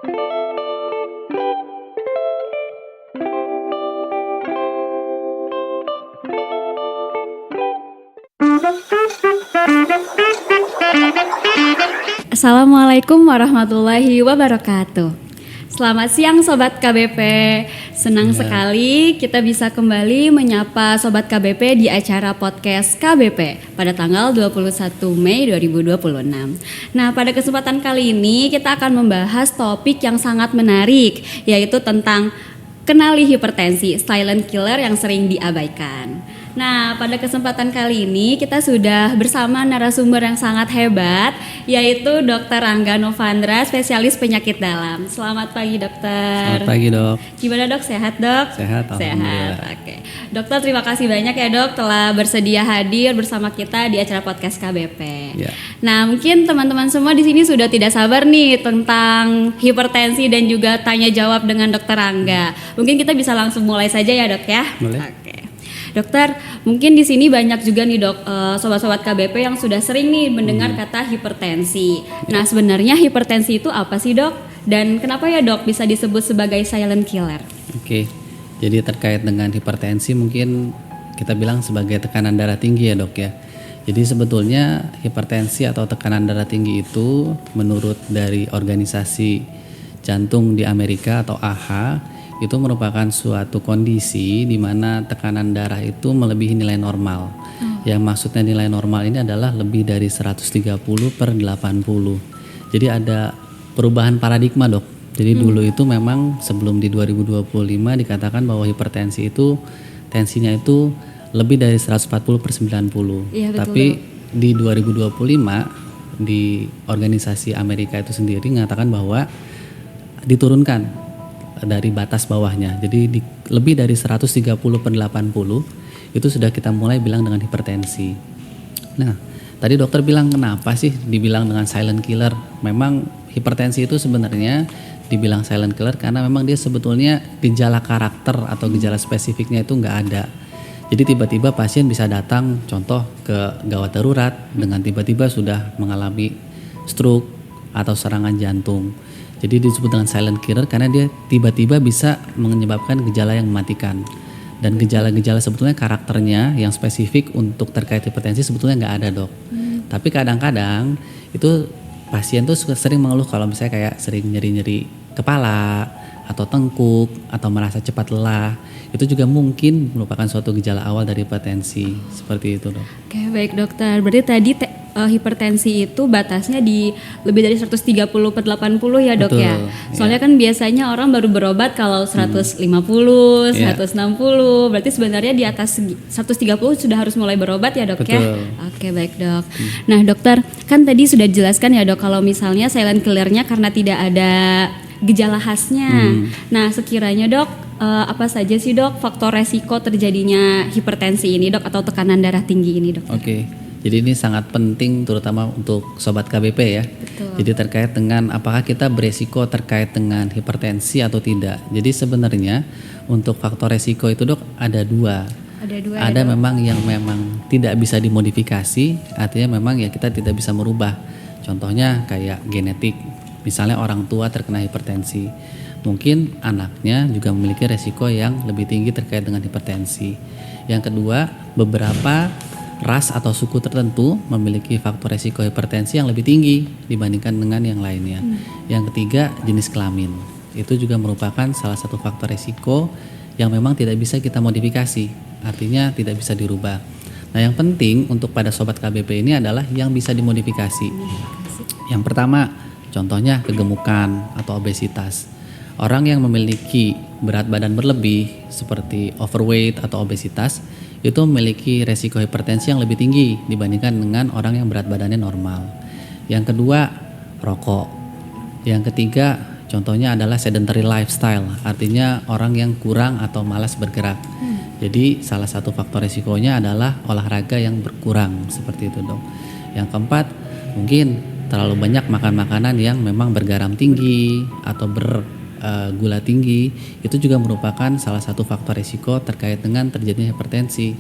Assalamualaikum warahmatullahi wabarakatuh. Selamat siang Sobat KBP. Senang sekali kita bisa kembali menyapa Sobat KBP di acara podcast KBP pada tanggal 21 Mei 2026. Nah, pada kesempatan kali ini kita akan membahas topik yang sangat menarik, yaitu tentang kenali hipertensi, silent killer yang sering diabaikan. Nah, pada kesempatan kali ini kita sudah bersama narasumber yang sangat hebat, yaitu Dr. Rangga Novandra, spesialis penyakit dalam. Selamat pagi, Dokter. Selamat pagi, Dok. Gimana, Dok? Sehat, Dok? Sehat, alhamdulillah. Sehat. Oke. Dokter, terima kasih banyak ya, Dok, telah bersedia hadir bersama kita di acara podcast KBP. Ya. Nah, mungkin teman-teman semua di sini sudah tidak sabar nih tentang hipertensi dan juga tanya jawab dengan Dr. Rangga. Mungkin kita bisa langsung mulai saja ya, Dok ya. Boleh. Oke. Dokter, mungkin di sini banyak juga nih Dok, sobat-sobat KBP yang sudah sering nih mendengar kata hipertensi. Nah, sebenarnya hipertensi itu apa sih, Dok? Dan kenapa ya, Dok, bisa disebut sebagai silent killer? Oke. Jadi terkait dengan hipertensi mungkin kita bilang sebagai tekanan darah tinggi ya, Dok ya. Jadi sebetulnya hipertensi atau tekanan darah tinggi itu menurut dari organisasi jantung di Amerika atau AHA itu merupakan suatu kondisi di mana tekanan darah itu melebihi nilai normal. Yang maksudnya nilai normal ini adalah lebih dari 130/80. Jadi ada perubahan paradigma, Dok. Jadi dulu itu memang sebelum di 2025 dikatakan bahwa hipertensi itu tensinya itu lebih dari 140/90. Iya, betul, Tapi Dok. di 2025 di organisasi Amerika itu sendiri mengatakan bahwa diturunkan dari batas bawahnya. Jadi lebih dari 130/80 itu sudah kita mulai bilang dengan hipertensi. Nah, tadi dokter bilang kenapa sih dibilang dengan silent killer? Memang hipertensi itu sebenarnya dibilang silent killer karena memang dia sebetulnya gejala karakter atau gejala spesifiknya itu nggak ada. Jadi tiba-tiba pasien bisa datang contoh ke gawat darurat dengan tiba-tiba sudah mengalami stroke atau serangan jantung. Jadi disebut dengan silent killer karena dia tiba-tiba bisa menyebabkan gejala yang mematikan. Dan gejala-gejala sebetulnya karakternya yang spesifik untuk terkait hipertensi sebetulnya nggak ada, Dok. Tapi kadang-kadang itu pasien tuh sering mengeluh kalau misalnya kayak sering nyeri-nyeri kepala atau tengkuk atau merasa cepat lelah. Itu juga mungkin merupakan suatu gejala awal dari hipertensi. Seperti itu, Dok. Oke, baik Dokter. Berarti tadi hipertensi itu batasnya di lebih dari 130/80 ya, Dok. Betul, ya. Soalnya kan biasanya orang baru berobat kalau 150, 160. Berarti sebenarnya di atas 130 sudah harus mulai berobat ya, Dok. Betul. Ya. Oke, baik, Dok. Nah, Dokter, kan tadi sudah dijelaskan ya, Dok, kalau misalnya silent killernya karena tidak ada gejala khasnya. Nah, sekiranya, Dok, apa saja sih, Dok, faktor resiko terjadinya hipertensi ini, Dok, atau tekanan darah tinggi ini, Dok? Oke. Jadi ini sangat penting terutama untuk sobat KBP ya. Betul. Jadi terkait dengan apakah kita beresiko terkait dengan hipertensi atau tidak. Jadi sebenarnya untuk faktor resiko itu, Dok, ada dua. ya, Ada Dok? memang yang memang tidak bisa dimodifikasi, artinya memang ya kita tidak bisa merubah. Contohnya kayak genetik. Misalnya orang tua terkena hipertensi. Mungkin anaknya juga memiliki resiko yang lebih tinggi terkait dengan hipertensi. Yang kedua, beberapa ras atau suku tertentu memiliki faktor resiko hipertensi yang lebih tinggi dibandingkan dengan yang lainnya. Yang ketiga, jenis kelamin. Itu juga merupakan salah satu faktor resiko yang memang tidak bisa kita modifikasi, artinya tidak bisa dirubah. Nah, yang penting untuk pada sobat KBP ini adalah yang bisa dimodifikasi. Yang pertama, contohnya kegemukan atau obesitas. Orang yang memiliki berat badan berlebih seperti overweight atau obesitas itu memiliki resiko hipertensi yang lebih tinggi dibandingkan dengan orang yang berat badannya normal. Yang kedua, rokok. Yang ketiga, contohnya adalah sedentary lifestyle, artinya orang yang kurang atau malas bergerak. Jadi salah satu faktor resikonya adalah olahraga yang berkurang, seperti itu, Dok. Yang keempat, mungkin terlalu banyak makan makanan yang memang bergaram tinggi atau gula tinggi, itu juga merupakan salah satu faktor risiko terkait dengan terjadinya hipertensi.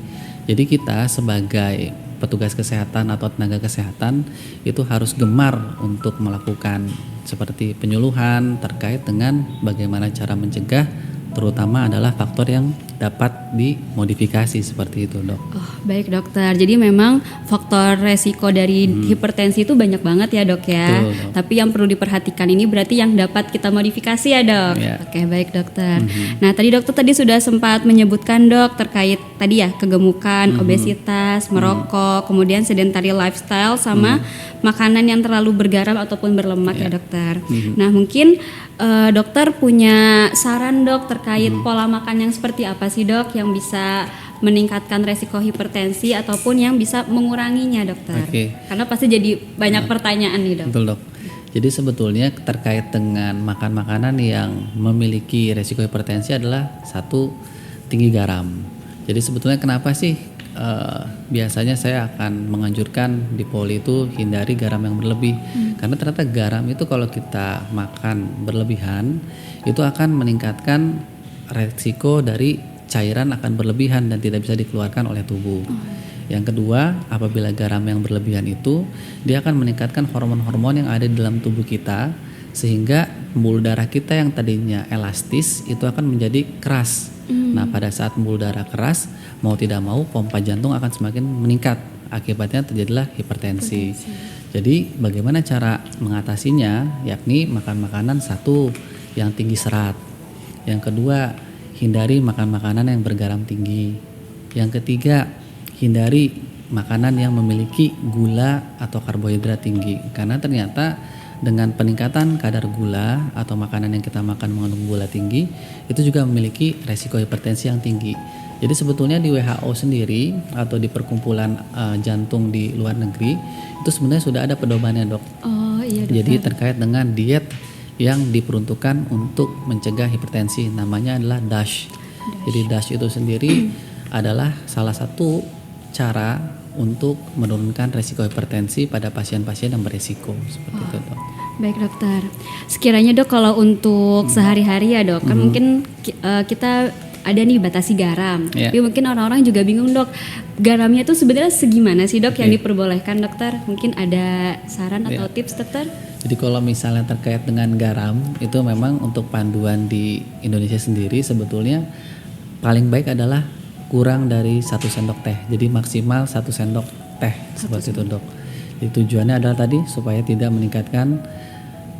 Jadi kita sebagai petugas kesehatan atau tenaga kesehatan itu harus gemar untuk melakukan seperti penyuluhan terkait dengan bagaimana cara mencegah, terutama adalah faktor yang dapat dimodifikasi seperti itu, Dok. Oh, baik dokter. Jadi memang faktor resiko dari hipertensi itu banyak banget ya dok ya. Betul, Dok. Tapi yang perlu diperhatikan ini berarti yang dapat kita modifikasi ya dok. Ya. Oke baik dokter. Nah tadi dokter tadi sudah sempat menyebutkan dok terkait tadi ya kegemukan, obesitas, merokok, kemudian sedentary lifestyle sama makanan yang terlalu bergaram ataupun berlemak ya dokter. Nah mungkin dokter punya saran dok terkait pola makan yang seperti apa sih dok yang bisa meningkatkan resiko hipertensi ataupun yang bisa menguranginya dokter. Oke. Karena pasti jadi banyak pertanyaan nih dok. Betul, Dok. Jadi sebetulnya terkait dengan makan makanan yang memiliki resiko hipertensi adalah satu, tinggi garam. Jadi sebetulnya kenapa sih biasanya saya akan menganjurkan di poli itu hindari garam yang berlebih. Karena ternyata garam itu kalau kita makan berlebihan itu akan meningkatkan resiko dari cairan akan berlebihan dan tidak bisa dikeluarkan oleh tubuh. Yang kedua, apabila garam yang berlebihan itu dia akan meningkatkan hormon-hormon yang ada di dalam tubuh kita sehingga pembuluh darah kita yang tadinya elastis itu akan menjadi keras. Nah, pada saat pembuluh darah keras, mau tidak mau pompa jantung akan semakin meningkat. Akibatnya terjadilah hipertensi. Jadi, bagaimana cara mengatasinya? Yakni makan makanan satu yang tinggi serat. Yang kedua, hindari makan makanan yang bergaram tinggi. Yang ketiga, hindari makanan yang memiliki gula atau karbohidrat tinggi. Karena ternyata dengan peningkatan kadar gula atau makanan yang kita makan mengandung gula tinggi, itu juga memiliki resiko hipertensi yang tinggi. Jadi sebetulnya di WHO sendiri atau di perkumpulan jantung di luar negeri, itu sebenarnya sudah ada pedomannya dok. Oh iya dokter. Jadi terkait dengan diet yang diperuntukkan untuk mencegah hipertensi, namanya adalah DASH. Jadi DASH itu sendiri adalah salah satu cara untuk menurunkan resiko hipertensi pada pasien-pasien yang beresiko seperti itu dok. Baik dokter. Sekiranya dok kalau untuk sehari-hari ya dok, kan mungkin kita ada nih batasi garam. Yeah. Tapi mungkin orang-orang juga bingung dok, garamnya tuh sebenarnya segimana sih dok yang diperbolehkan dokter? Mungkin ada saran atau tips dokter? Jadi kalau misalnya terkait dengan garam, itu memang untuk panduan di Indonesia sendiri sebetulnya paling baik adalah kurang dari 1 sendok teh. Jadi maksimal 1 sendok teh seperti itu dok. Jadi tujuannya adalah tadi supaya tidak meningkatkan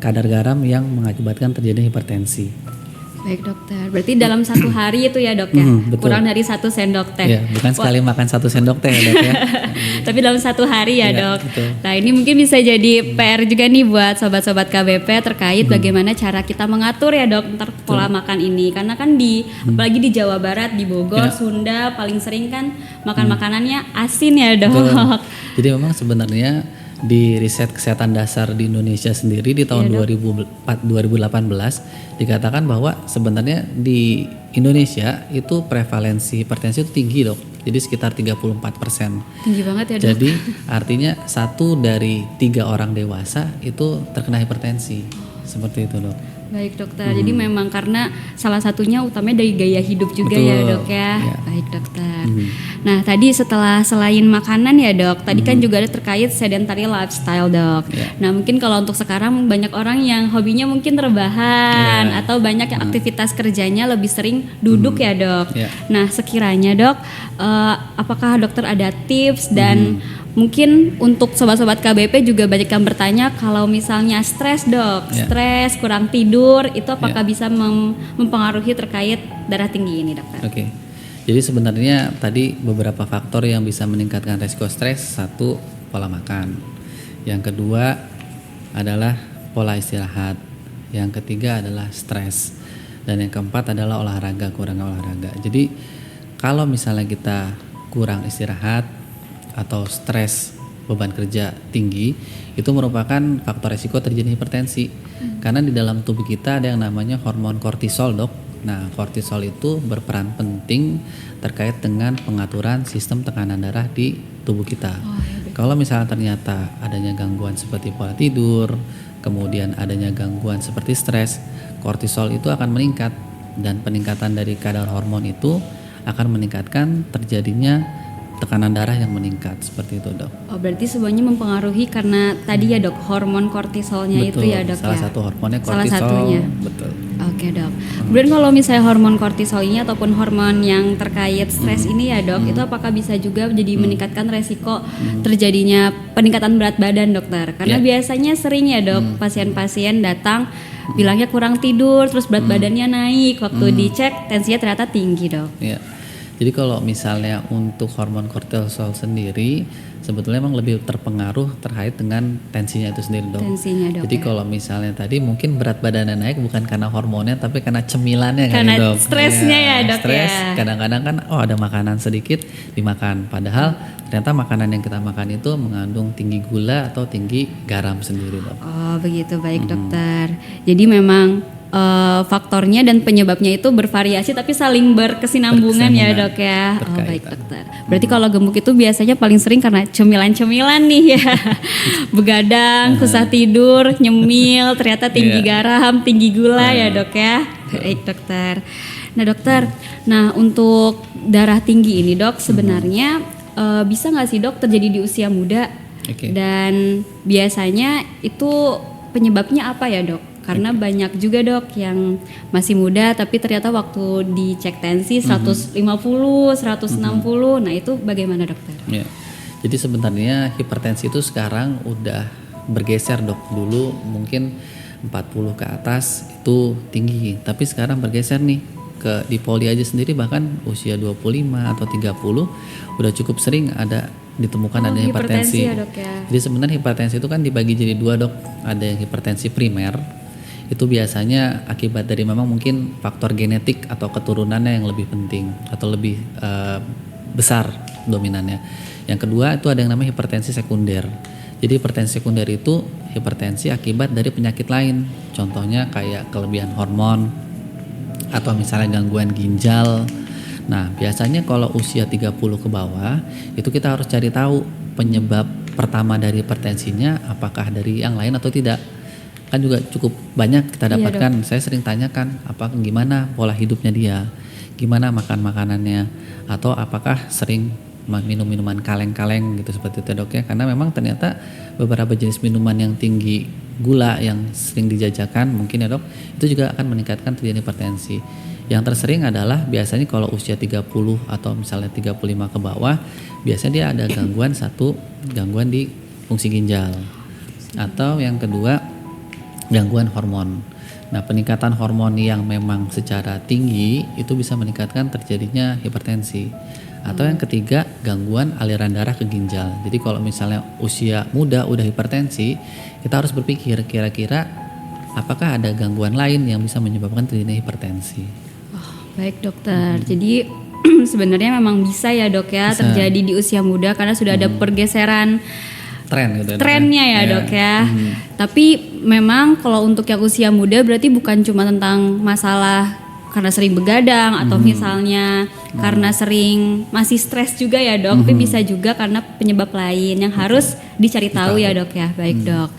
kadar garam yang mengakibatkan terjadi hipertensi. Baik dokter, berarti dalam 1 hari itu ya dok ya, Betul. kurang dari 1 sendok teh. Ya, bukan sekali makan 1 sendok teh ya dok ya. Tapi dalam 1 hari ya Iya, dok. betul. Nah ini mungkin bisa jadi PR juga nih buat sobat-sobat KBP terkait bagaimana cara kita mengatur ya dok ntar pola makan ini. Karena kan apalagi di Jawa Barat, di Bogor, Sunda paling sering kan makan makanannya asin ya dok. Betul. Jadi memang sebenarnya di riset kesehatan dasar di Indonesia sendiri di tahun 2018 dikatakan bahwa sebenarnya di Indonesia itu prevalensi hipertensi itu tinggi dok. Jadi sekitar 34%. Tinggi banget ya dok. Jadi artinya 1 dari 3 orang dewasa itu terkena hipertensi. Seperti itu dok. Baik dokter, jadi memang karena salah satunya utamanya dari gaya hidup juga Betul. ya dok ya. Ya. Baik dokter. Nah tadi selain makanan ya dok, tadi kan juga ada terkait sedentary lifestyle dok. Ya. Nah mungkin kalau untuk sekarang banyak orang yang hobinya mungkin rebahan atau banyak yang aktivitas kerjanya lebih sering duduk ya dok. Ya. Nah sekiranya dok, apakah dokter ada tips dan mungkin untuk sobat-sobat KBP juga banyak yang bertanya kalau misalnya stres dok, stres kurang tidur itu apakah bisa mempengaruhi terkait darah tinggi ini dokter? Oke. Jadi sebenarnya tadi beberapa faktor yang bisa meningkatkan resiko stres. 1, pola makan. Yang kedua adalah pola istirahat. Yang ketiga adalah stres. Dan yang keempat adalah olahraga, kurang olahraga. Jadi kalau misalnya kita kurang istirahat atau stres, beban kerja tinggi, itu merupakan faktor resiko terjadi hipertensi. Karena di dalam tubuh kita ada yang namanya hormon kortisol dok. Nah kortisol itu berperan penting terkait dengan pengaturan sistem tekanan darah di tubuh kita. Kalau misalnya ternyata adanya gangguan seperti pola tidur, kemudian adanya gangguan seperti stres, kortisol itu akan meningkat. Dan peningkatan dari kadar hormon itu akan meningkatkan terjadinya tekanan darah yang meningkat seperti itu dok. Oh, berarti semuanya mempengaruhi karena tadi ya dok, hormon kortisolnya Betul, itu ya dok salah ya. satu hormonnya Salah kortisol. satunya. Betul. Oke dok. Kemudian kalau misalnya hormon kortisol ini ataupun hormon yang terkait stres ini ya dok, itu apakah bisa juga jadi meningkatkan resiko terjadinya peningkatan berat badan dokter? Karena biasanya sering ya dok, pasien-pasien datang bilangnya kurang tidur, terus berat badannya naik, waktu dicek tensinya ternyata tinggi dok. Ya. Jadi kalau misalnya untuk hormon kortisol sendiri sebetulnya memang lebih terpengaruh terkait dengan tensinya itu sendiri dok. Tensinya dok. Jadi kalau misalnya tadi mungkin berat badannya naik bukan karena hormonnya tapi karena cemilannya kan Karena ya dok. stresnya ya dok stres, ya. kadang-kadang kan ada makanan sedikit dimakan. Padahal ternyata makanan yang kita makan itu mengandung tinggi gula atau tinggi garam sendiri dok. Oh begitu, baik dokter. Jadi memang faktornya dan penyebabnya itu bervariasi tapi saling berkesinambungan ya dok ya. Oh baik dokter. Berarti kalau gemuk itu biasanya paling sering karena cemilan-cemilan nih ya. Begadang, susah tidur, nyemil, ternyata tinggi garam, tinggi gula ya dok ya. Baik dokter. Nah dokter, nah untuk darah tinggi ini dok sebenarnya bisa nggak sih dok terjadi di usia muda? Dan biasanya itu penyebabnya apa ya dok? Karena banyak juga dok yang masih muda tapi ternyata waktu dicek tensi 150, 160, nah itu bagaimana dokter? Ya. Jadi sebenarnya hipertensi itu sekarang udah bergeser dok. Dulu mungkin 40 ke atas itu tinggi, tapi sekarang bergeser nih ke di poli aja sendiri bahkan usia 25 atau 30 udah cukup sering ada ditemukan ada hipertensi. Ya, dok, ya. Jadi sebenarnya hipertensi itu kan dibagi jadi dua dok. Ada yang hipertensi primer, itu biasanya akibat dari memang mungkin faktor genetik atau keturunannya yang lebih penting atau lebih besar dominannya. Yang kedua itu ada yang namanya hipertensi sekunder. Jadi hipertensi sekunder itu hipertensi akibat dari penyakit lain. Contohnya kayak kelebihan hormon atau misalnya gangguan ginjal. Nah, biasanya kalau usia 30 ke bawah itu kita harus cari tahu penyebab pertama dari hipertensinya apakah dari yang lain atau tidak. Kan juga cukup banyak kita dapatkan. Saya sering tanyakan gimana pola hidupnya dia, gimana makan makanannya, atau apakah sering minum minuman kaleng-kaleng gitu seperti itu dok ya. Karena memang ternyata beberapa jenis minuman yang tinggi gula yang sering dijajakan mungkin ya dok, itu juga akan meningkatkan terjadi hipertensi. Yang tersering adalah biasanya kalau usia 30 atau misalnya 35 ke bawah, biasanya dia ada gangguan di fungsi ginjal. Atau yang kedua gangguan hormon. Nah, peningkatan hormon yang memang secara tinggi itu bisa meningkatkan terjadinya hipertensi. Atau yang ketiga, gangguan aliran darah ke ginjal. Jadi kalau misalnya usia muda udah hipertensi, kita harus berpikir kira-kira apakah ada gangguan lain yang bisa menyebabkan terjadinya hipertensi. Oh, baik dokter. Jadi sebenarnya memang bisa ya dok ya terjadi di usia muda karena sudah ada pergeseran trennya ya dok ya. Tapi memang kalau untuk yang usia muda berarti bukan cuma tentang masalah karena sering begadang atau misalnya karena sering masih stres juga ya dok, tapi bisa juga karena penyebab lain yang harus dicari tahu ya dok ya. Baik dok.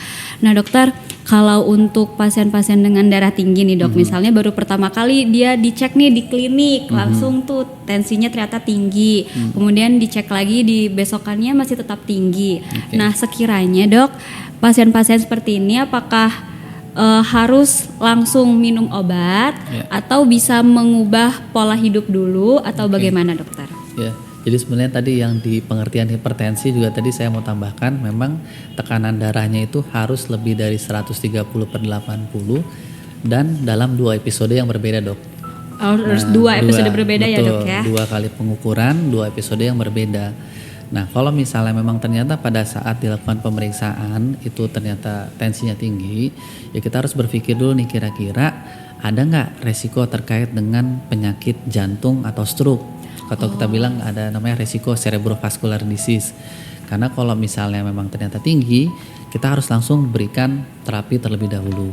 Nah dokter, kalau untuk pasien-pasien dengan darah tinggi nih dok, misalnya baru pertama kali dia dicek nih di klinik, langsung tuh tensinya ternyata tinggi, kemudian dicek lagi di besokannya masih tetap tinggi. Nah sekiranya dok, pasien-pasien seperti ini apakah harus langsung minum obat atau bisa mengubah pola hidup dulu atau bagaimana dokter? Ya, jadi sebenarnya tadi yang di pengertian hipertensi juga tadi saya mau tambahkan memang tekanan darahnya itu harus lebih dari 130/80 dan dalam 2 episode yang berbeda dok. Harus 2 episode berbeda ya dok ya? 2 kali pengukuran, 2 episode yang berbeda. Nah, kalau misalnya memang ternyata pada saat dilakukan pemeriksaan itu ternyata tensinya tinggi, ya kita harus berpikir dulu nih kira-kira ada nggak resiko terkait dengan penyakit jantung atau stroke, atau kita bilang ada namanya resiko cerebrovascular disease. Karena kalau misalnya memang ternyata tinggi, kita harus langsung berikan terapi terlebih dahulu.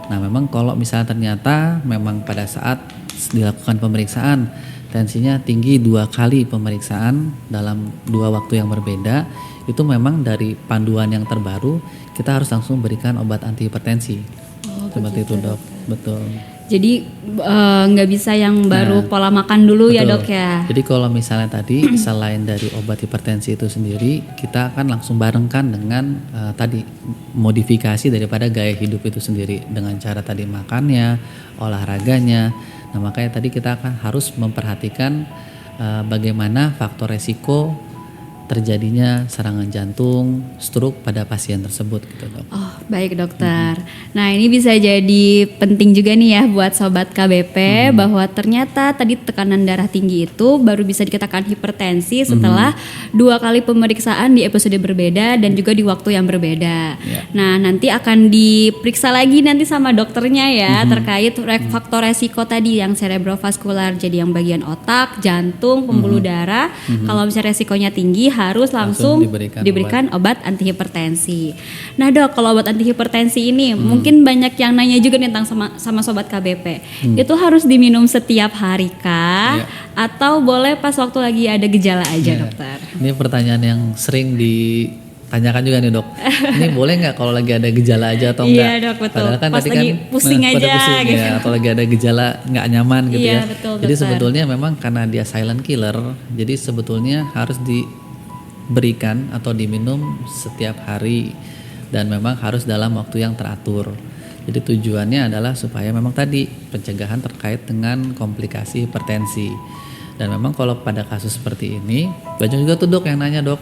Nah, memang kalau misalnya ternyata memang pada saat dilakukan pemeriksaan tensinya tinggi 2 kali pemeriksaan dalam 2 waktu yang berbeda, itu memang dari panduan yang terbaru kita harus langsung berikan obat antihipertensi. Seperti itu dok. Betul. Jadi nggak bisa yang baru pola makan dulu ya Betul. dok ya. Jadi kalau misalnya tadi selain dari obat hipertensi itu sendiri, kita akan langsung barengkan dengan tadi modifikasi daripada gaya hidup itu sendiri dengan cara tadi makannya, olahraganya. Nah makanya tadi kita akan harus memperhatikan bagaimana faktor resiko terjadinya serangan jantung, stroke pada pasien tersebut gitu dok. Oh baik dokter. Nah ini bisa jadi penting juga nih ya buat sobat KBP bahwa ternyata tadi tekanan darah tinggi itu baru bisa dikatakan hipertensi setelah 2 kali pemeriksaan di episode berbeda dan juga di waktu yang berbeda. Nah nanti akan diperiksa lagi nanti sama dokternya ya terkait faktor resiko tadi yang cerebrovaskular, jadi yang bagian otak, jantung, pembuluh darah. Kalau misalnya resikonya tinggi harus langsung diberikan obat antihipertensi. Nah dok, kalau obat antihipertensi ini mungkin banyak yang nanya juga nih tentang sama sobat KBP. Itu harus diminum setiap hari kah? Atau boleh pas waktu lagi ada gejala aja dokter? Ini pertanyaan yang sering ditanyakan juga nih dok. Ini boleh nggak kalau lagi ada gejala aja atau enggak? Iya dok, betul. Padahal kan pas tadi lagi kan pusing pada aja pusing, gitu. ya, atau lagi ada gejala nggak nyaman gitu Iya, ya. betul, Jadi dokter. sebetulnya memang karena dia silent killer, jadi sebetulnya harus diberikan atau diminum setiap hari dan memang harus dalam waktu yang teratur. Jadi tujuannya adalah supaya memang tadi pencegahan terkait dengan komplikasi hipertensi. Dan memang kalau pada kasus seperti ini, banyak juga tuh dok yang nanya dok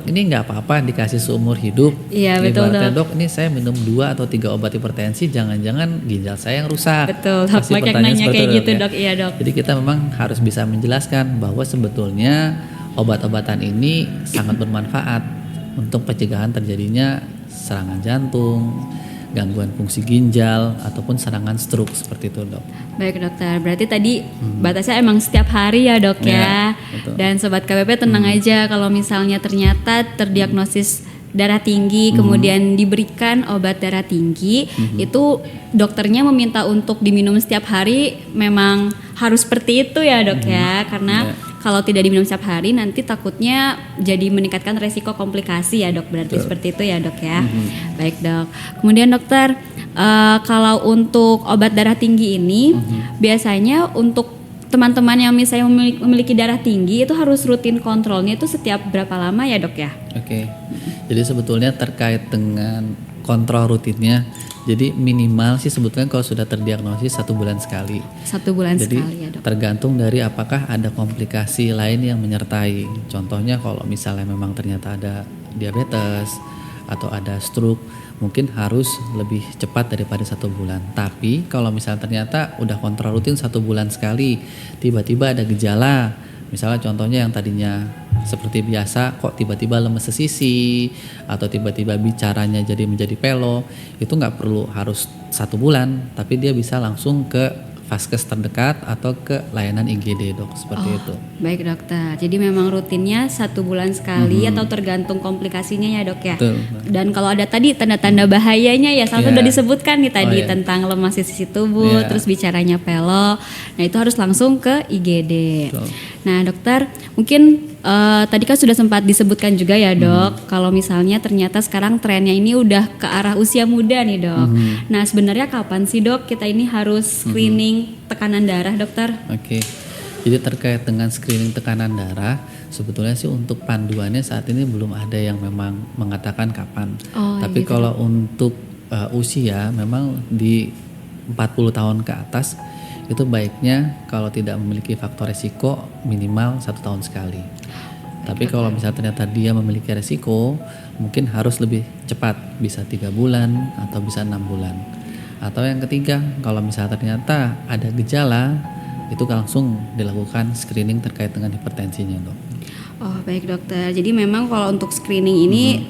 ini nggak apa-apa dikasih seumur hidup. Iya, betul, Ibaratnya, dok. Dok ini saya minum 2 atau 3 obat hipertensi, jangan-jangan ginjal saya yang rusak. Betul, dok. Pasti Banyak pertanyaan nanya seperti kayak itu, gitu ya. dok, iya dok. Jadi kita memang harus bisa menjelaskan bahwa sebetulnya obat-obatan ini sangat bermanfaat untuk pencegahan terjadinya serangan jantung, gangguan fungsi ginjal ataupun serangan stroke seperti itu dok. Baik dokter, berarti tadi batasnya emang setiap hari ya dok ya. betul. Dan sobat KBP tenang aja kalau misalnya ternyata terdiagnosis darah tinggi kemudian diberikan obat darah tinggi, itu dokternya meminta untuk diminum setiap hari, memang harus seperti itu ya dok ya, karena kalau tidak diminum setiap hari nanti takutnya jadi meningkatkan resiko komplikasi ya dok, berarti seperti itu ya dok ya. Baik dok, kemudian dokter kalau untuk obat darah tinggi ini biasanya untuk teman-teman yang misalnya memiliki darah tinggi itu harus rutin kontrolnya itu setiap berapa lama ya dok ya? Oke. Jadi sebetulnya terkait dengan kontrol rutinnya, jadi minimal sih sebetulnya kalau sudah terdiagnosis 1 bulan sekali. 1 bulan Jadi sekali ya dok. tergantung dari apakah ada komplikasi lain yang menyertai. Contohnya kalau misalnya memang ternyata ada diabetes atau ada stroke, mungkin harus lebih cepat daripada 1 bulan. Tapi kalau misalnya ternyata udah kontrol rutin 1 bulan sekali, tiba-tiba ada gejala, misalnya contohnya yang tadinya seperti biasa kok tiba-tiba lemes sesisi atau tiba-tiba bicaranya jadi menjadi pelo, itu nggak perlu harus 1 bulan, tapi dia bisa langsung ke vaskes terdekat atau ke layanan IGD dok, seperti itu. Baik dokter, jadi memang rutinnya 1 bulan sekali atau tergantung komplikasinya ya dok ya. Betul. Dan kalau ada tadi tanda-tanda bahayanya ya, salah satu Iya. udah disebutkan nih tadi Oh, iya. tentang lemas di sisi tubuh, Iya. terus bicaranya pelo, nah itu harus langsung ke IGD. Betul. Nah dokter, mungkin tadi kan sudah sempat disebutkan juga ya dok, kalau misalnya ternyata sekarang trennya ini udah ke arah usia muda nih dok. Nah sebenarnya kapan sih dok kita ini harus screening tekanan darah dokter? Oke. Jadi terkait dengan screening tekanan darah, sebetulnya sih untuk panduannya saat ini belum ada yang memang mengatakan kapan. Oh, Tapi gitu, kalau untuk usia memang di 40 tahun ke atas itu baiknya kalau tidak memiliki faktor resiko minimal 1 tahun sekali. Tapi kalau misalnya ternyata dia memiliki resiko, mungkin harus lebih cepat, bisa 3 bulan atau bisa 6 bulan. Atau yang ketiga, kalau misalnya ternyata ada gejala, itu langsung dilakukan screening terkait dengan hipertensinya dok. Oh baik dokter, jadi memang kalau untuk screening ini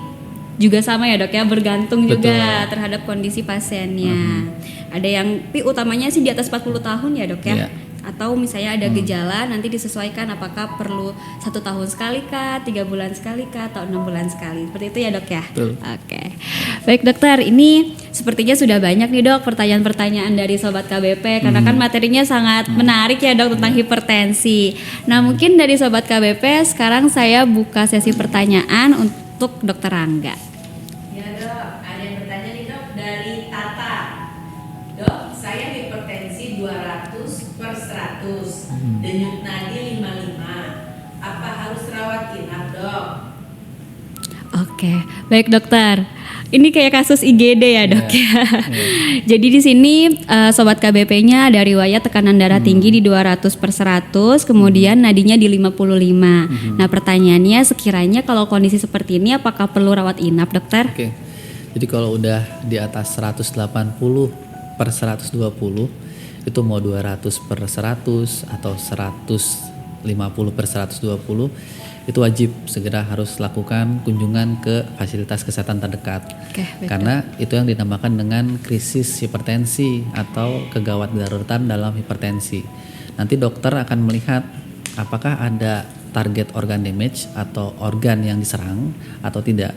juga sama ya dok ya, bergantung juga terhadap kondisi pasiennya. Ada yang tapi utamanya sih di atas 40 tahun ya dok ya. Iya. Atau misalnya ada gejala nanti disesuaikan apakah perlu 1 tahun sekali kah, 3 bulan sekali kah, atau 6 bulan sekali. Seperti itu ya dok ya. Betul. Oke. Baik dokter, ini sepertinya sudah banyak nih dok pertanyaan-pertanyaan dari sobat KBP karena kan materinya sangat menarik ya dok tentang hipertensi. Nah mungkin dari sobat KBP sekarang saya buka sesi pertanyaan untuk dokter Rangga. Ya dok, ada yang bertanya nih dok dari Tata. Dok, saya hipertensi 200/100, denyut nadi 55. Apa harus rawat inap, Dok? Oke, baik dokter. Ini kayak kasus IGD ya dok ya. Jadi di sini sobat KBP-nya ada riwayat tekanan darah tinggi di 200/100, kemudian nadinya di 55. Nah pertanyaannya sekiranya kalau kondisi seperti ini apakah perlu rawat inap dokter? Oke. Jadi kalau udah di atas 180/120 itu mau 200/100 atau 150/120 itu wajib segera harus lakukan kunjungan ke fasilitas kesehatan terdekat. Oke, baik, karena itu yang dinamakan dengan krisis hipertensi atau kegawat daruratan dalam hipertensi. Nanti dokter akan melihat apakah ada target organ damage atau organ yang diserang atau tidak.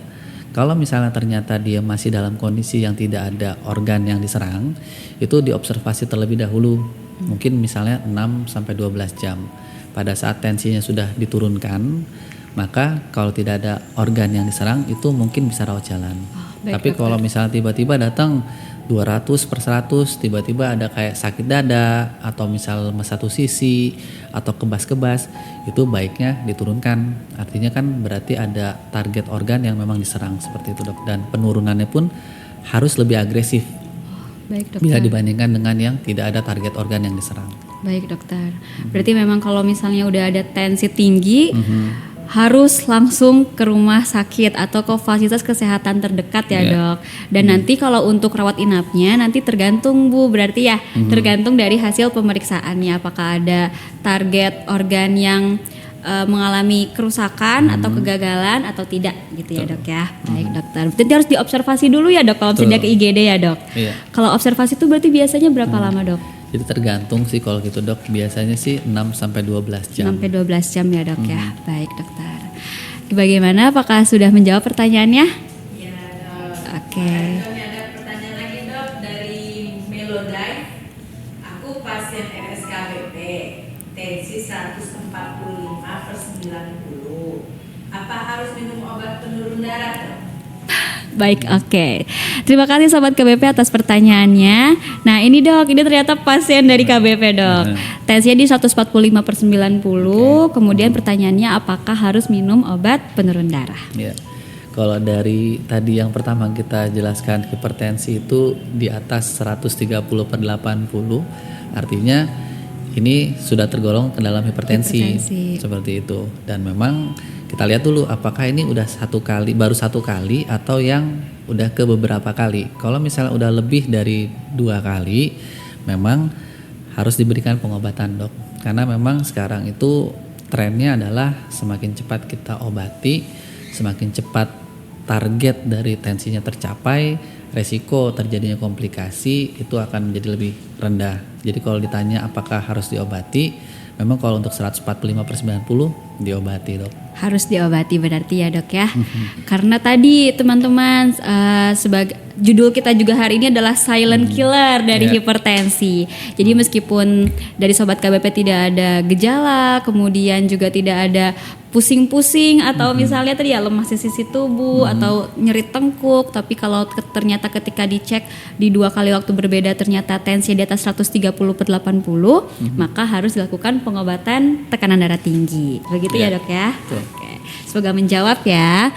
Kalau misalnya ternyata dia masih dalam kondisi yang tidak ada organ yang diserang, itu diobservasi terlebih dahulu. Mungkin misalnya 6-12 jam. Pada saat tensinya sudah diturunkan, maka kalau tidak ada organ yang diserang itu mungkin bisa rawat jalan. Baik, tapi dokter. kalau misalnya tiba-tiba datang 200/100, tiba-tiba ada kayak sakit dada atau misal satu sisi atau kebas-kebas, itu baiknya diturunkan. Artinya kan berarti ada target organ yang memang diserang seperti itu dok. Dan penurunannya pun harus lebih agresif Baik dokter. bila dibandingkan dengan yang tidak ada target organ yang diserang. Baik dokter. Berarti memang kalau misalnya udah ada tensi tinggi harus langsung ke rumah sakit atau ke fasilitas kesehatan terdekat ya dok. Dan nanti kalau untuk rawat inapnya nanti tergantung Bu, berarti ya tergantung dari hasil pemeriksaannya apakah ada target organ yang mengalami kerusakan atau kegagalan atau tidak gitu ya dok ya. Baik dokter. Berarti harus diobservasi dulu ya dok kalau misalnya ke IGD ya dok. Iya. Kalau observasi itu berarti biasanya berapa lama dok? Jadi tergantung sih kalau gitu dok, biasanya sih 6-12 jam. Sampai 12 jam ya dok ya. Baik dokter. Bagaimana, apakah sudah menjawab pertanyaannya? Ya, Dok. Oke. Kami ada pertanyaan lagi, Dok, dari Melodive. Aku pasien RSKBP, tensi 145/90. Apa harus minum obat penurun darah, Dok? Baik, oke. Terima kasih Sobat KBP atas pertanyaannya. Nah ini dok, ini ternyata pasien dari KBP dok. Tensinya di 145/90, kemudian pertanyaannya apakah harus minum obat penurun darah? Ya. Kalau dari tadi yang pertama kita jelaskan hipertensi itu di atas 130/80, artinya ini sudah tergolong ke dalam hipertensi. Seperti itu. Dan memang kita lihat dulu apakah ini udah baru satu kali atau yang udah ke beberapa kali. Kalau misalnya udah lebih dari 2 kali, memang harus diberikan pengobatan dok. Karena memang sekarang itu trennya adalah semakin cepat kita obati, semakin cepat target dari tensinya tercapai, resiko terjadinya komplikasi itu akan menjadi lebih rendah. Jadi kalau ditanya apakah harus diobati, memang kalau untuk 145/90 diobati dok. Harus diobati berarti ya dok ya. Karena tadi teman-teman sebagai judul kita juga hari ini adalah silent killer dari hipertensi. Jadi meskipun dari Sobat KBP tidak ada gejala, kemudian juga tidak ada pusing-pusing atau misalnya tadi ya lemas di sisi tubuh atau nyeri tengkuk, tapi kalau ternyata ketika dicek di 2 kali waktu berbeda ternyata tensi di atas 130/80, maka harus dilakukan pengobatan tekanan darah tinggi. Begitu ya dok ya. Oke. Semoga menjawab ya.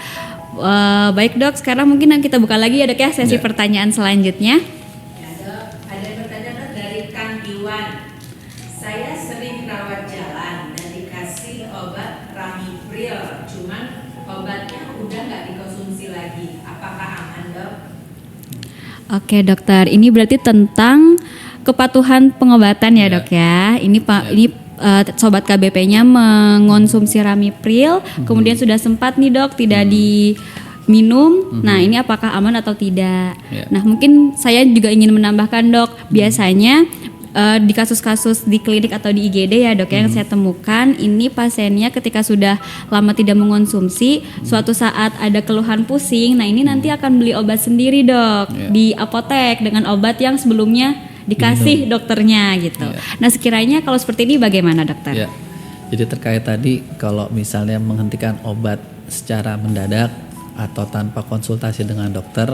Baik dok, sekarang mungkin kita buka lagi ya dok ya sesi pertanyaan selanjutnya. Ya, Dok. Ada pertanyaan, Dok, dari Kang Iwan. Saya sering rawat jalan dan dikasih obat Ramipril, cuman obatnya udah nggak dikonsumsi lagi. Apakah aman, Dok? Oke dokter, ini berarti tentang kepatuhan pengobatan ya dok ya. Ini Sobat KBP-nya mengonsumsi Ramipril, kemudian sudah sempat nih dok tidak diminum. Nah ini apakah aman atau tidak? Nah mungkin saya juga ingin menambahkan dok, biasanya di kasus-kasus di klinik atau di IGD ya dok yang saya temukan, ini pasiennya ketika sudah lama tidak mengonsumsi, suatu saat ada keluhan pusing, nah ini nanti akan beli obat sendiri dok di apotek dengan obat yang sebelumnya dikasih dokternya gitu. Nah sekiranya kalau seperti ini bagaimana dokter? Ya. Jadi terkait tadi kalau misalnya menghentikan obat secara mendadak atau tanpa konsultasi dengan dokter,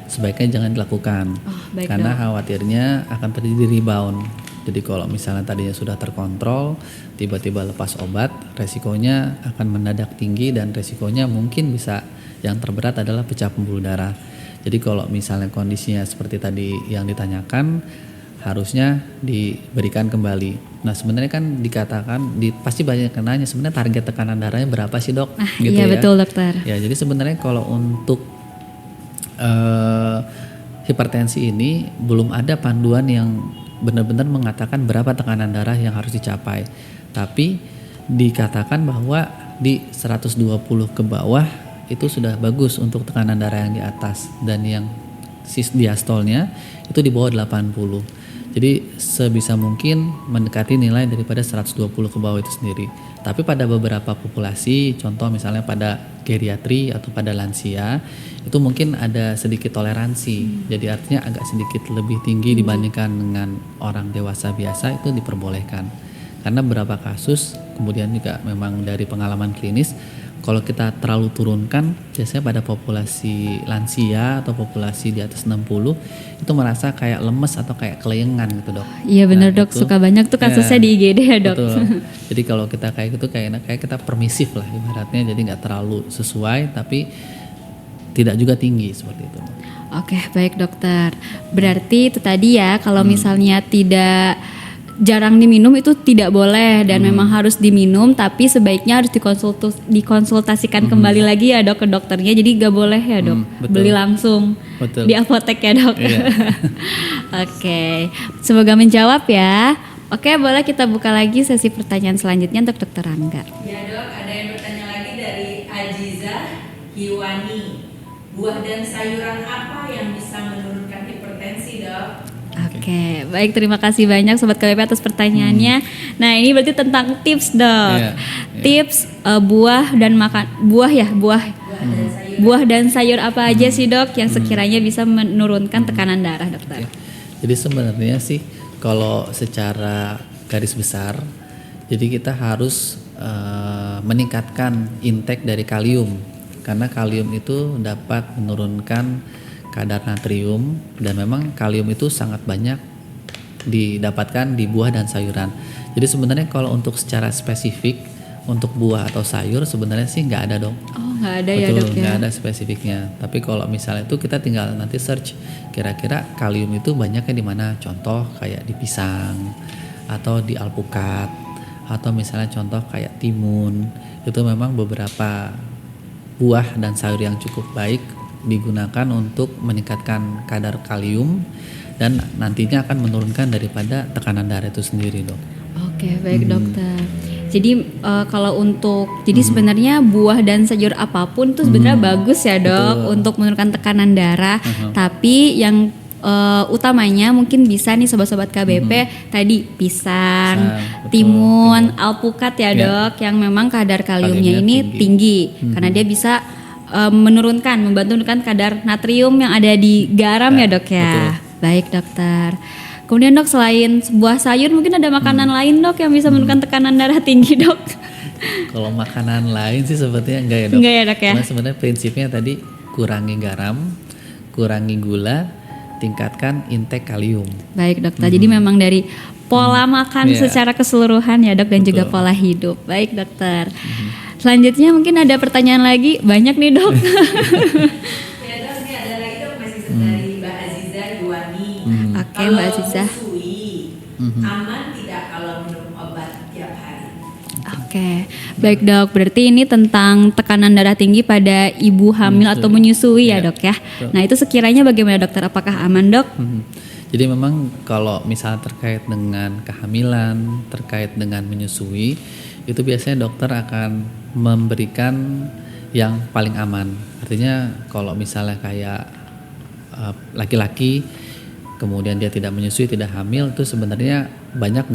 sebaiknya jangan dilakukan. Baik, Karena Dok. khawatirnya akan terjadi rebound. Jadi kalau misalnya tadinya sudah terkontrol, tiba-tiba lepas obat, resikonya akan mendadak tinggi dan resikonya mungkin bisa yang terberat adalah pecah pembuluh darah. Jadi kalau misalnya kondisinya seperti tadi yang ditanyakan, harusnya diberikan kembali. Nah sebenarnya kan dikatakan, pasti banyak yang nanya sebenarnya target tekanan darahnya berapa sih dok? Iya betul dokter. Ya jadi sebenarnya kalau untuk hipertensi ini belum ada panduan yang benar-benar mengatakan berapa tekanan darah yang harus dicapai. Tapi dikatakan bahwa di 120 ke bawah itu sudah bagus untuk tekanan darah yang di atas, dan yang diastolnya itu di bawah 80. Jadi sebisa mungkin mendekati nilai daripada 120 ke bawah itu sendiri. Tapi pada beberapa populasi, contoh misalnya pada geriatri atau pada lansia, itu mungkin ada sedikit toleransi. Jadi artinya agak sedikit lebih tinggi dibandingkan dengan orang dewasa biasa, itu diperbolehkan. Karena beberapa kasus, kemudian juga memang dari pengalaman klinis, kalau kita terlalu turunkan, biasanya pada populasi lansia atau populasi di atas 60 itu merasa kayak lemes atau kayak kelayangan gitu dok. Iya benar dok, suka banyak tuh kasusnya di IGD ya dok. Betul. Jadi kalau kita kayak gitu kayak kita permisif lah ibaratnya, jadi nggak terlalu sesuai tapi tidak juga tinggi seperti itu. Oke baik dokter, berarti itu tadi ya kalau misalnya tidak jarang diminum itu tidak boleh dan memang harus diminum, tapi sebaiknya harus dikonsultasikan kembali lagi ya dok ke dokternya, jadi gak boleh ya dok beli langsung di apotek ya dok. Iya. Oke, semoga menjawab ya. Oke, boleh kita buka lagi sesi pertanyaan selanjutnya untuk dokter Rangga. Ya dok, ada yang bertanya lagi dari Aziza Hiwani. Buah dan sayuran apa yang bisa menurunkan hipertensi dok? Oke, baik, terima kasih banyak Sobat KBP atas pertanyaannya. Nah ini berarti tentang tips dok. Iya. Tips buah dan buah dan sayur apa aja sih dok yang sekiranya bisa menurunkan tekanan darah dokter? Jadi sebenarnya sih kalau secara garis besar, jadi kita harus meningkatkan intake dari kalium, karena kalium itu dapat menurunkan kadar natrium, dan memang kalium itu sangat banyak didapatkan di buah dan sayuran. Jadi sebenarnya kalau untuk secara spesifik untuk buah atau sayur sebenarnya sih nggak ada dong. Oh nggak ada. Betul, ya dok ya. nggak ada spesifiknya. Tapi kalau misalnya itu kita tinggal nanti search kira-kira kalium itu banyaknya di mana. Contoh kayak di pisang atau di alpukat, atau misalnya contoh kayak timun. Itu memang beberapa buah dan sayur yang cukup baik digunakan untuk meningkatkan kadar kalium dan nantinya akan menurunkan daripada tekanan darah itu sendiri dok. Oke baik dokter. Jadi kalau untuk sebenarnya buah dan sayur apapun itu sebenarnya bagus ya dok untuk menurunkan tekanan darah. Tapi yang utamanya mungkin bisa nih sobat-sobat KBP tadi pisang, timun, alpukat ya dok, yang memang kadar kaliumnya ini tinggi karena dia bisa membantu menurunkan kadar natrium yang ada di garam ya dok ya. Betul. Baik dokter. Kemudian dok, selain buah sayur mungkin ada makanan lain dok yang bisa menurunkan tekanan darah tinggi dok? Kalau makanan lain sih sepertinya enggak ya dok. Enggak ya dok ya. Karena sebenarnya prinsipnya tadi kurangi garam, kurangi gula, tingkatkan intake kalium. Baik dokter. Jadi memang dari pola makan secara keseluruhan ya dok, dan juga pola hidup. Baik dokter. Selanjutnya mungkin ada pertanyaan lagi, banyak nih dok. Ya dok, ini ada lagi dok, masih dari Mbak Aziza Yuwani. Oke Mbak Aziza. Menyusui, aman tidak kalau minum obat tiap hari? Oke, baik dok. Berarti ini tentang tekanan darah tinggi pada ibu hamil atau menyusui ya dok ya. Nah itu sekiranya bagaimana dokter? Apakah aman dok? Jadi memang kalau misalnya terkait dengan kehamilan, terkait dengan menyusui, itu biasanya dokter akan memberikan yang paling aman. Artinya kalau misalnya kayak laki-laki kemudian dia tidak menyusui, tidak hamil, itu sebenarnya banyak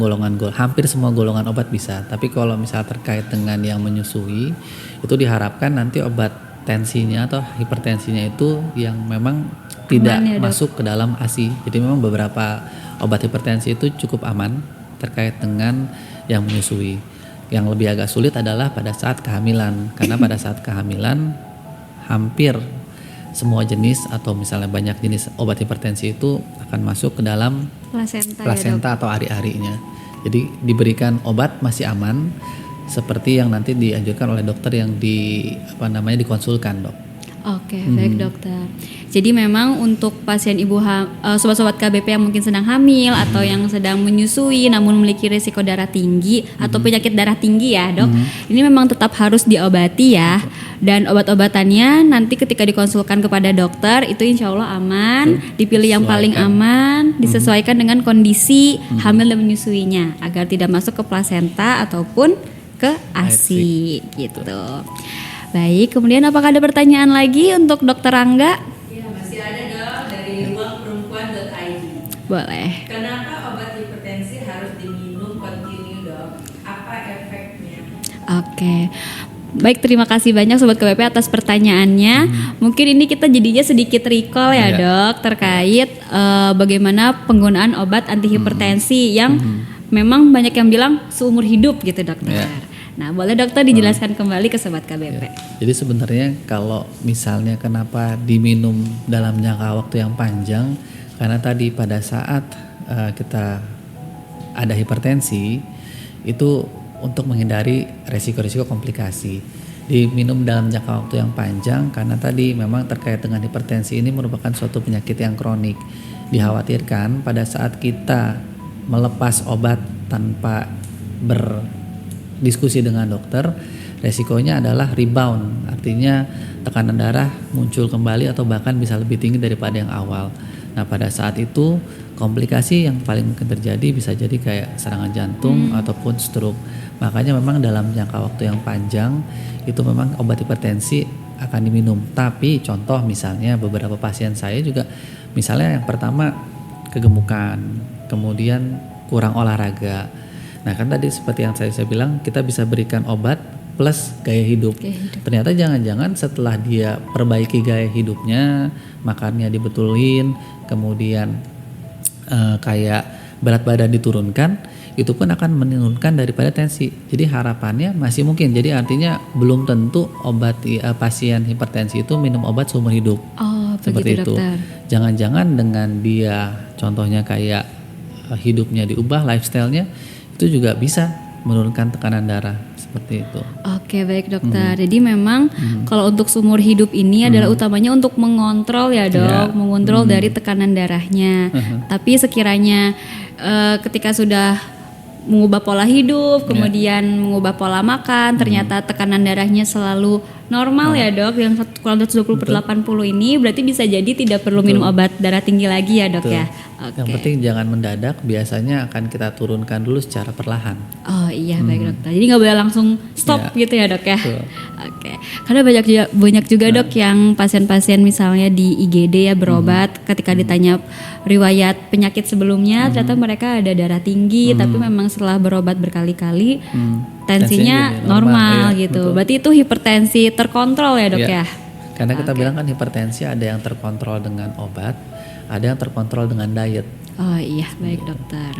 hampir semua golongan obat bisa. Tapi kalau misalnya terkait dengan yang menyusui, itu diharapkan nanti obat tensinya atau hipertensinya itu yang memang tidak masuk ke dalam ASI. Jadi memang beberapa obat hipertensi itu cukup aman terkait dengan yang menyusui. Yang lebih agak sulit adalah pada saat kehamilan, karena pada saat kehamilan hampir semua jenis atau misalnya banyak jenis obat hipertensi itu akan masuk ke dalam plasenta atau ari-arinya. Jadi diberikan obat masih aman seperti yang nanti dianjurkan oleh dokter yang dikonsulkan, Dok. Oke, baik dokter. Jadi memang untuk pasien sobat-sobat KBP yang mungkin sedang hamil atau yang sedang menyusui namun memiliki risiko darah tinggi atau penyakit darah tinggi ya dok, ini memang tetap harus diobati ya. Dan obat-obatannya nanti ketika dikonsulkan kepada dokter itu insya Allah aman, dipilih yang paling aman, disesuaikan dengan kondisi hamil dan menyusuinya agar tidak masuk ke plasenta ataupun ke ASI gitu. Baik, kemudian apakah ada pertanyaan lagi untuk Dokter Rangga? Ya, masih ada dok dari ruangperempuan.id. Boleh. Kenapa obat hipertensi harus diminum kontinu dok? Apa efeknya? Oke. Baik, terima kasih banyak Sobat KBP atas pertanyaannya. Mungkin ini kita jadinya sedikit recall ya dok terkait bagaimana penggunaan obat antihipertensi yang memang banyak yang bilang seumur hidup gitu dokter. Nah, boleh dokter dijelaskan kembali ke Sobat KBP. Jadi sebenarnya kalau misalnya kenapa diminum dalam jangka waktu yang panjang, karena tadi pada saat kita ada hipertensi itu untuk menghindari resiko-resiko komplikasi. Diminum dalam jangka waktu yang panjang karena tadi memang terkait dengan hipertensi ini merupakan suatu penyakit yang kronik. Dikhawatirkan pada saat kita melepas obat tanpa berdiskusi dengan dokter, resikonya adalah rebound, artinya tekanan darah muncul kembali atau bahkan bisa lebih tinggi daripada yang awal. Nah, pada saat itu komplikasi yang paling mungkin terjadi bisa jadi kayak serangan jantung ataupun stroke. Makanya memang dalam jangka waktu yang panjang itu memang obat hipertensi akan diminum. Tapi contoh misalnya beberapa pasien saya juga misalnya yang pertama kegemukan, kemudian kurang olahraga. Nah kan tadi seperti yang saya bilang kita bisa berikan obat plus gaya hidup. Ternyata jangan-jangan setelah dia perbaiki gaya hidupnya, makannya dibetulin, kemudian kayak berat badan diturunkan, itu pun akan menurunkan daripada tensi. Jadi harapannya masih mungkin. Jadi artinya belum tentu pasien hipertensi itu minum obat seumur hidup. Oh, seperti begitu, itu. dokter. Jangan-jangan dengan dia contohnya kayak hidupnya diubah, lifestyle-nya itu juga bisa menurunkan tekanan darah seperti itu. Oke, baik dokter. Jadi memang kalau untuk seumur hidup ini adalah utamanya untuk mengontrol ya dok, mengontrol dari tekanan darahnya. Tapi sekiranya ketika sudah mengubah pola hidup, kemudian mengubah pola makan, ternyata tekanan darahnya selalu normal ya dok, yang kurang dari 120/80 ini berarti bisa jadi tidak perlu minum obat darah tinggi lagi ya dok ya. Yang penting jangan mendadak, biasanya akan kita turunkan dulu secara perlahan. Oh iya, baik dokter. Jadi nggak boleh langsung stop gitu ya dok ya. Oke. Karena banyak juga dok yang pasien-pasien misalnya di IGD ya berobat, ketika ditanya riwayat penyakit sebelumnya, ternyata mereka ada darah tinggi, tapi memang setelah berobat berkali-kali tensinya normal gitu. Betul. Berarti itu hipertensi terkontrol ya dok ya. Karena kita bilang kan hipertensi ada yang terkontrol dengan obat, ada yang terkontrol dengan diet. Oh iya, baik dokter.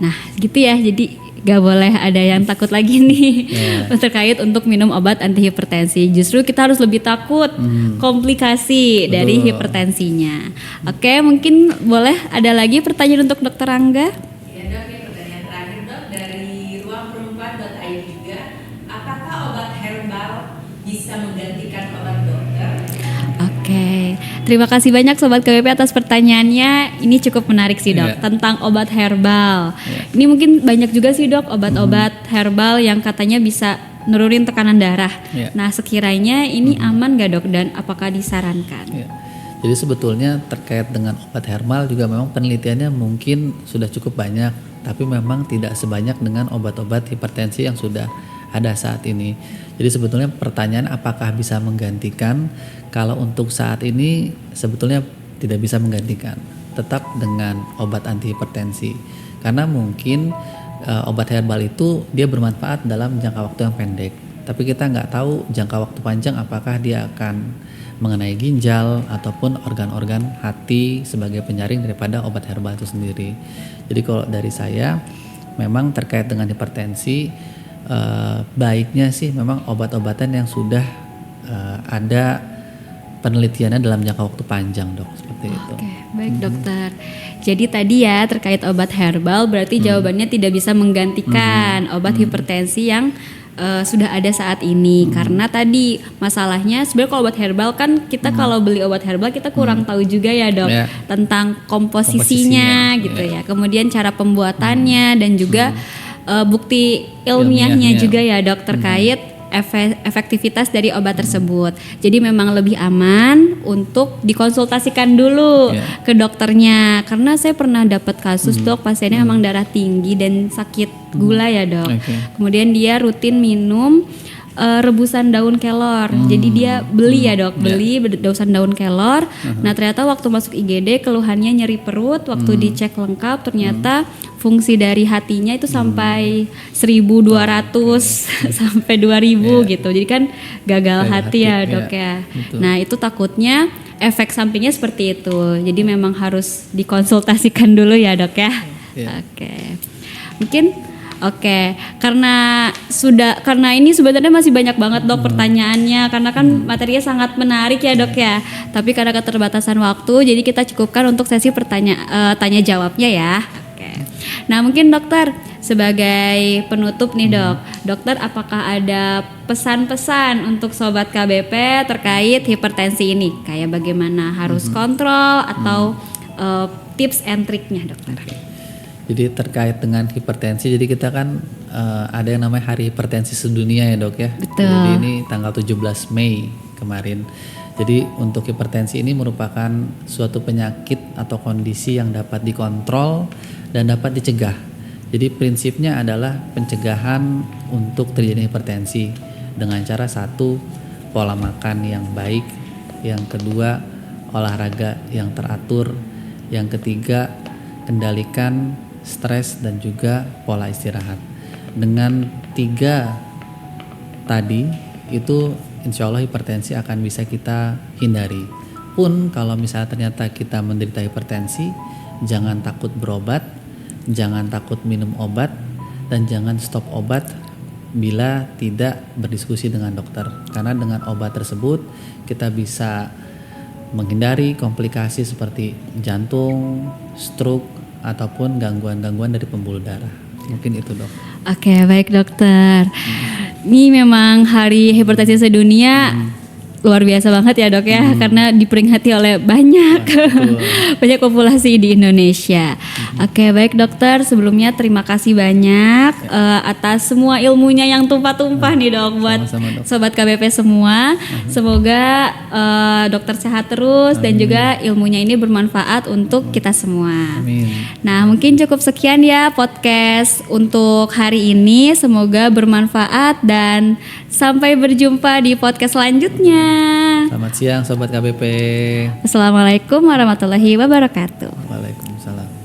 Nah gitu ya, jadi gak boleh ada yang takut lagi nih terkait untuk minum obat antihipertensi. Justru kita harus lebih takut komplikasi dari hipertensinya. Oke, mungkin boleh ada lagi pertanyaan untuk dokter Rangga? Ya dok, ini pertanyaan terakhir dok dari ruangperempuan.id juga. Apakah obat herbal bisa menggantikan obat dokter? Oke, terima kasih banyak Sobat KBP atas pertanyaannya. Ini cukup menarik sih dok, tentang obat herbal. Ini mungkin banyak juga sih dok obat-obat herbal yang katanya bisa nurunin tekanan darah. Nah sekiranya ini aman gak dok dan apakah disarankan? Jadi sebetulnya terkait dengan obat herbal juga memang penelitiannya mungkin sudah cukup banyak, tapi memang tidak sebanyak dengan obat-obat hipertensi yang sudah ada saat ini. Jadi sebetulnya pertanyaan apakah bisa menggantikan? Kalau untuk saat ini sebetulnya tidak bisa menggantikan, tetap dengan obat antihipertensi. Karena mungkin obat herbal itu dia bermanfaat dalam jangka waktu yang pendek, tapi kita nggak tahu jangka waktu panjang apakah dia akan mengenai ginjal ataupun organ-organ hati sebagai penyaring daripada obat herbal itu sendiri. Jadi kalau dari saya memang terkait dengan hipertensi baiknya sih memang obat-obatan yang sudah ada penelitiannya dalam jangka waktu panjang, Dok, seperti itu. Oke, baik dokter. Jadi tadi ya terkait obat herbal berarti jawabannya tidak bisa menggantikan obat hipertensi yang sudah ada saat ini, karena tadi masalahnya sebenarnya kalau obat herbal kan kita kalau beli obat herbal kita kurang tahu juga ya dok Ya. tentang komposisinya gitu ya, kemudian cara pembuatannya dan juga bukti ilmiahnya Ilmiahnya. juga ya dok terkait efektivitas dari obat tersebut. Jadi memang lebih aman untuk dikonsultasikan dulu Ya. ke dokternya, karena saya pernah dapat kasus dok pasiennya emang darah tinggi dan sakit gula ya dok. Oke. Kemudian dia rutin minum rebusan daun kelor. Jadi dia beli ya dok, beli rebusan daun kelor. Nah ternyata waktu masuk IGD keluhannya nyeri perut. Waktu dicek lengkap ternyata fungsi dari hatinya itu sampai 1.200 sampai 2.000 gitu. Jadi kan gagal Gagal hati ya hati, dok ya. ya. Betul. Nah itu takutnya efek sampingnya seperti itu. Jadi memang harus dikonsultasikan dulu ya dok ya. Ya. Oke. Mungkin karena ini sebenarnya masih banyak banget dok pertanyaannya, karena kan materinya sangat menarik ya dok ya. Tapi karena keterbatasan waktu, jadi kita cukupkan untuk sesi tanya jawabnya ya. Oke. Nah mungkin dokter sebagai penutup nih dok, dokter apakah ada pesan-pesan untuk sobat KBP terkait hipertensi ini? Kayak bagaimana harus kontrol atau tips and triknya dokter? Jadi terkait dengan hipertensi, jadi kita kan ada yang namanya Hari Hipertensi Sedunia ya dok ya. Betul. Jadi ini tanggal 17 Mei kemarin. Jadi untuk hipertensi ini merupakan suatu penyakit atau kondisi yang dapat dikontrol dan dapat dicegah. Jadi prinsipnya adalah pencegahan untuk terjadi hipertensi dengan cara satu, pola makan yang baik, yang kedua olahraga yang teratur, yang ketiga kendalikan stres dan juga pola istirahat. Dengan 3 tadi itu insya Allah hipertensi akan bisa kita hindari. Pun kalau misalnya ternyata kita menderita hipertensi, jangan takut berobat, jangan takut minum obat, dan jangan stop obat bila tidak berdiskusi dengan dokter. Karena dengan obat tersebut kita bisa menghindari komplikasi seperti jantung, stroke, ataupun gangguan-gangguan dari pembuluh darah. Mungkin itu dok. Oke, baik dokter. Ini memang Hari Hipertensi Sedunia luar biasa banget ya dok ya, karena diperingati oleh banyak banyak populasi di Indonesia. Oke, baik dokter. Sebelumnya terima kasih banyak atas semua ilmunya yang tumpah-tumpah nih dok buat Sama-sama, dok. sobat KBP semua. Semoga dokter sehat terus dan juga ilmunya ini bermanfaat untuk kita semua. Amin. Nah, mungkin cukup sekian ya podcast untuk hari ini. Semoga bermanfaat dan sampai berjumpa di podcast selanjutnya. Selamat siang sobat KBP. Assalamualaikum warahmatullahi wabarakatuh. Waalaikumsalam.